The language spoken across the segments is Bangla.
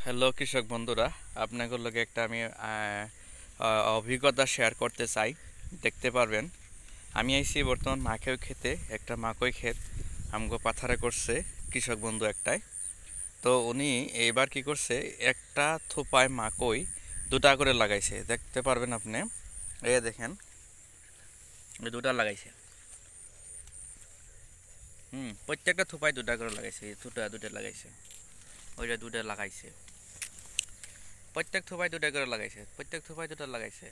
হ্যালো কৃষক বন্ধুরা, আপনাদের লগে একটা আমি অভিজ্ঞতা শেয়ার করতে চাই। দেখতে পারবেন আমি আইছি বর্তমান মাকই খেতে, একটা মাকই ক্ষেত আমগো পাথারে করছে কৃষক বন্ধু একটাই। তো উনি এইবার কি করছে, একটা থোপায় মাকই দুটা করে লাগাইছে। দেখতে পারবেন আপনি, এই দেখেন এই দুটা লাগাইছে। প্রত্যেকটা থোপায় দুটা করে লাগাইছে, দুটা দুটা লাগাইছে, ওইটা দুটা লাগাইছে। প্রত্যেক থোপায় দুটা করে লাগাইছে, প্রত্যেক থোপায় দুটা লাগাইছে।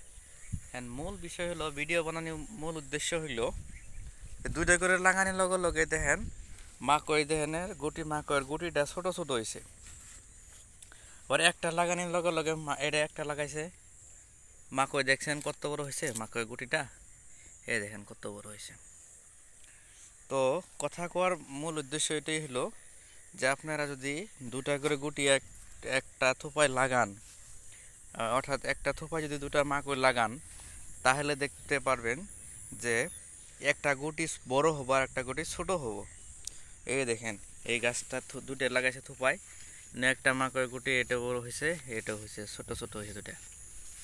এন্ড মূল বিষয় হলো, ভিডিও বানানোর মূল উদ্দেশ্য হইল দুইটা করে লাগানোর লগে লগে দেখেন মাকই দেখেন গুটি, মাকইয়ের গুটিটা ছোট ছোট হয়েছে। পরে একটা লাগানোর লগে লগে এটা একটা লাগাইছে, মাকই দেখছেন কত বড় হয়েছে, মাকই গুটিটা এই দেখেন কত বড় হয়েছে। তো কথা কোয়ার মূল উদ্দেশ্য এটাই হলো যে আপনারা যদি দুটা করে গুটি একটা থোপায় লাগান, অর্থাৎ একটা থোপায় যদি দুটা মাকই লাগান, তাহলে দেখতে পারবেন যে একটা গুটি বড় হবো আর একটা গুটি ছোট হবো। এই দেখেন এই গাছটা দুটো লাগাইছে থোপায়, একটা মাকড় গুটি এটা বড় হয়েছে, এটা হয়েছে ছোট ছোট হয়েছে দুটা।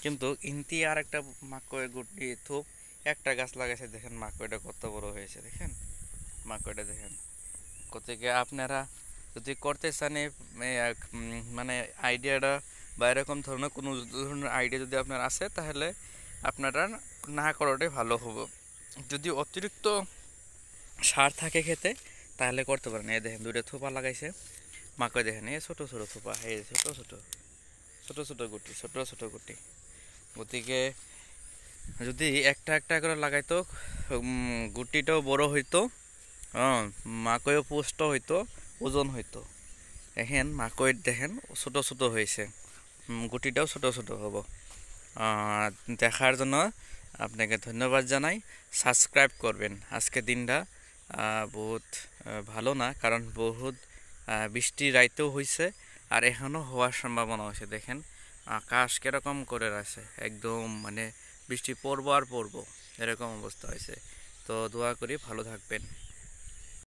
কিন্তু ইন্তি আর একটা মাকড় গুটি থোপ একটা গাছ লাগাইছে, দেখেন মাকড়টা কত বড় হয়েছে, দেখেন মাকড়টা দেখেন। কোথেকে আপনারা যদি করতে চান মানে আইডিয়াটা বা এরকম ধরনের কোনো ধরনের আইডিয়া যদি আপনার আছে, তাহলে আপনারা না করাটাই ভালো হবে। যদি অতিরিক্ত সার থাকে খেতে, তাহলে করতে পারেন। এই দেখেন দুইটা থোপা লাগাইছে মাকই, দেখেন এই ছোট ছোট থোপা, এই ছোট ছোট ছোট ছোট গুটি, ছোট ছোট গুটি। গতিকে যদি একটা একটা করে লাগাইতো, গুটিটাও বড় হইতো, হ্যাঁ, মাকইও পুষ্ট হইতো, ওজন হইতো। দেখেন মাকই দেখেন ছোট ছোট হয়েছে, গুটিটাও ছোট ছোট হব। দেখার জন্য আপনাকে ধন্যবাদ জানাই। সাবস্ক্রাইব করবেন। আজকে দিনটা বহুত ভালো না, কারণ বহুত বৃষ্টি রাইতেও হয়েছে আর এখনও হওয়ার সম্ভাবনা আছে। দেখেন আকাশ কিরকম করে আছে, একদম মানে বৃষ্টি পড়বো আর পড়বো, এরকম অবস্থা হয়েছে। তো দোয়া করি ভালো থাকবেন।